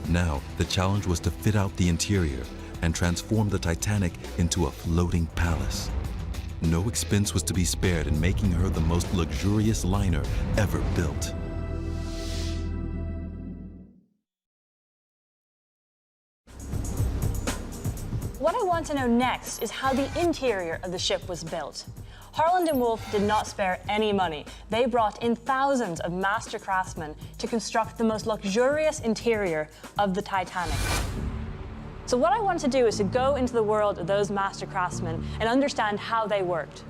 Now, the challenge was to fit out the interior and transform the Titanic into a floating palace. No expense was to be spared in making her the most luxurious liner ever built. What I want to know next is how the interior of the ship was built. Harland and Wolff did not spare any money. They brought in thousands of master craftsmen to construct the most luxurious interior of the Titanic. So what I want to do is to go into the world of those master craftsmen and understand how they worked.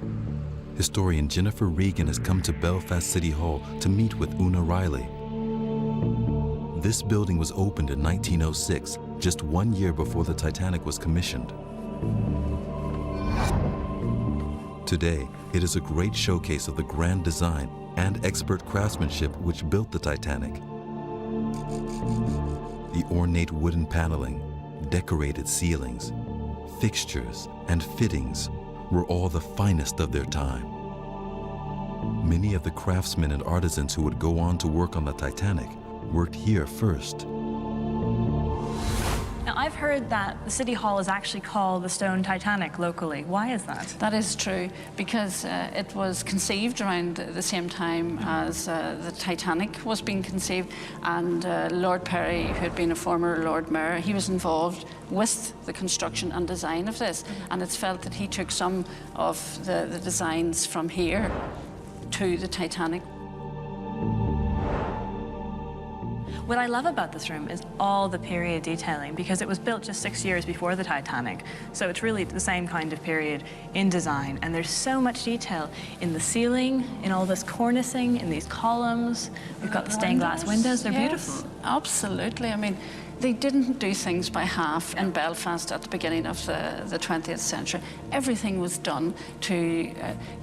Historian Jennifer Regan has come to Belfast City Hall to meet with Una Riley. This building was opened in 1906, just 1 year before the Titanic was commissioned. Today, it is a great showcase of the grand design and expert craftsmanship which built the Titanic. The ornate wooden paneling, decorated ceilings, fixtures, and fittings were all the finest of their time. Many of the craftsmen and artisans who would go on to work on the Titanic worked here first. Now, I've heard that the City Hall is actually called the Stone Titanic locally. Why is that? That is true, because it was conceived around the same time as the Titanic was being conceived, and Lord Perry, who had been a former Lord Mayor, he was involved with the construction and design of this, and it's felt that he took some of the designs from here to the Titanic. What I love about this room is all the period detailing, because it was built just 6 years before the Titanic. So it's really the same kind of period in design. And there's so much detail in the ceiling, in all this cornicing, in these columns. We've got the stained glass windows. They're beautiful. Absolutely. I mean, they didn't do things by half in Belfast at the beginning of the 20th century. Everything was done to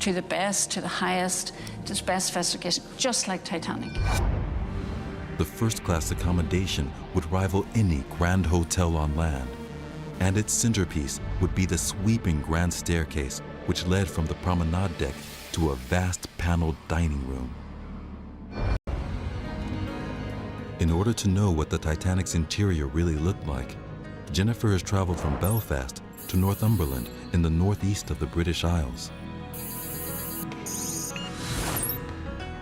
the best, to the highest, to the best specification, just like Titanic. The first-class accommodation would rival any grand hotel on land, and its centerpiece would be the sweeping grand staircase which led from the promenade deck to a vast paneled dining room. In order to know what the Titanic's interior really looked like, Jennifer has traveled from Belfast to Northumberland in the northeast of the British Isles.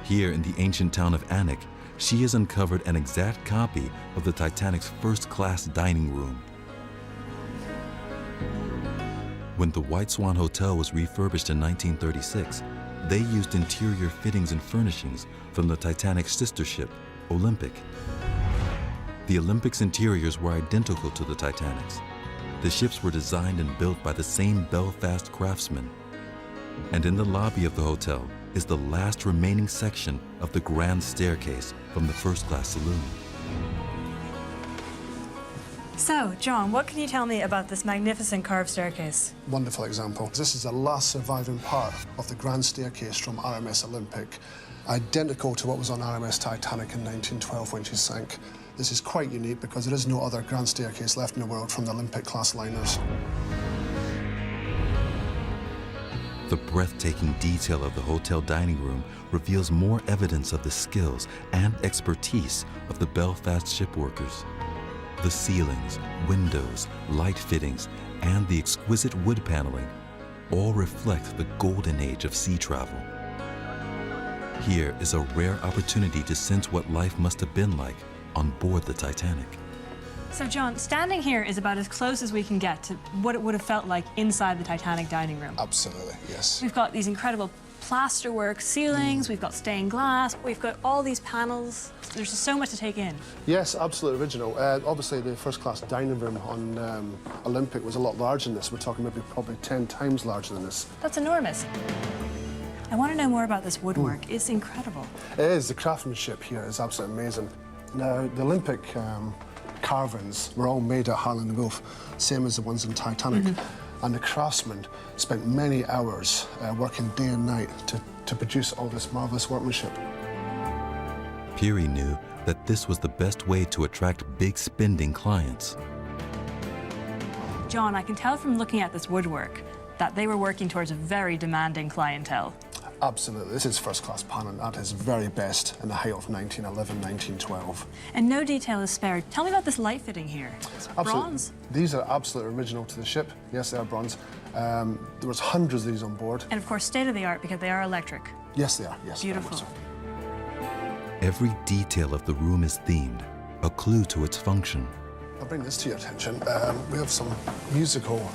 Here in the ancient town of Alnwick, she has uncovered an exact copy of the Titanic's first-class dining room. When the White Swan Hotel was refurbished in 1936, they used interior fittings and furnishings from the Titanic's sister ship, Olympic. The Olympic's interiors were identical to the Titanic's. The ships were designed and built by the same Belfast craftsmen. And in the lobby of the hotel is the last remaining section of the grand staircase from the first-class saloon. So, John, what can you tell me about this magnificent carved staircase? Wonderful example. This is the last surviving part of the grand staircase from RMS Olympic, identical to what was on RMS Titanic in 1912 when she sank. This is quite unique because there is no other grand staircase left in the world from the Olympic-class liners. The breathtaking detail of the hotel dining room reveals more evidence of the skills and expertise of the Belfast shipworkers. The ceilings, windows, light fittings, and the exquisite wood paneling all reflect the golden age of sea travel. Here is a rare opportunity to sense what life must have been like on board the Titanic. So, John, standing here is about as close as we can get to what it would have felt like inside the Titanic dining room. Absolutely, yes. We've got these incredible plasterwork ceilings, we've got stained glass, we've got all these panels. There's just so much to take in. Yes, absolutely original. Obviously, the first-class dining room on Olympic was a lot larger than this. We're talking maybe probably 10 times larger than this. That's enormous. I want to know more about this woodwork. It's incredible. It is. The craftsmanship here is absolutely amazing. Now, the Olympic carvings were all made at Harland and Wolff, same as the ones in Titanic. And the craftsmen spent many hours working day and night to produce all this marvelous workmanship. Peary knew that this was the best way to attract big spending clients. John, I can tell from looking at this woodwork that they were working towards a very demanding clientele. Absolutely. This is first-class panel at its very best in the height of 1911, 1912. And no detail is spared. Tell me about this light fitting here. It's bronze. These are absolutely original to the ship. Yes, they are bronze. There was hundreds of these on board. And of course, state-of-the-art because they are electric. Yes, they are. Yes, very Beautiful. much so. Every detail of the room is themed, a clue to its function. I'll bring this to your attention. We have some musical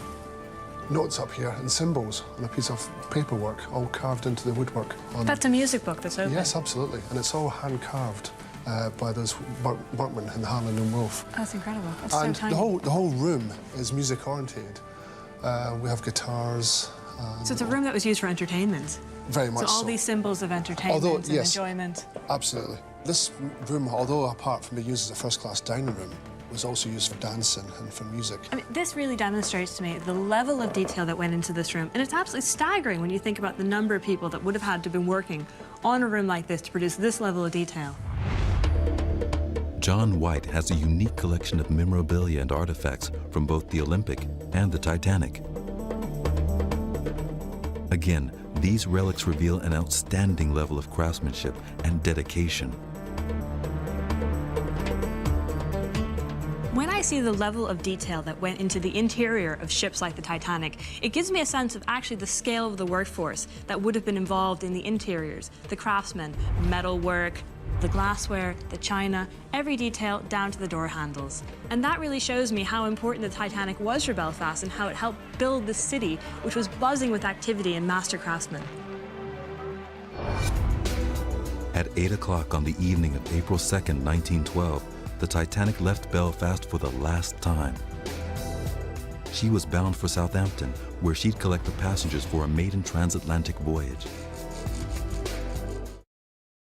notes up here and symbols on a piece of paperwork, all carved into the woodwork. That's a music book that's open. Yes, absolutely. And it's all hand-carved by those workmen in the Harland and Wolff. That's incredible. That's And so tiny. the whole room is music-oriented. We have guitars. So it's a room that was used for entertainment. Very much So all so. these symbols of entertainment Although, and yes. enjoyment. Absolutely. This room, although apart from being used as a first-class dining room, was also used for dancing and for music. I mean, this really demonstrates to me the level of detail that went into this room. And it's absolutely staggering when you think about the number of people that would have had to have been working on a room like this to produce this level of detail. John White has a unique collection of memorabilia and artifacts from both the Olympic and the Titanic. Again, these relics reveal an outstanding level of craftsmanship and dedication. When I see the level of detail that went into the interior of ships like the Titanic, it gives me a sense of actually the scale of the workforce that would have been involved in the interiors, the craftsmen, metal work, the glassware, the china, every detail down to the door handles. And that really shows me how important the Titanic was for Belfast and how it helped build the city, which was buzzing with activity and master craftsmen. At 8 o'clock on the evening of April 2nd, 1912, the Titanic left Belfast for the last time. She was bound for Southampton, where she'd collect the passengers for a maiden transatlantic voyage.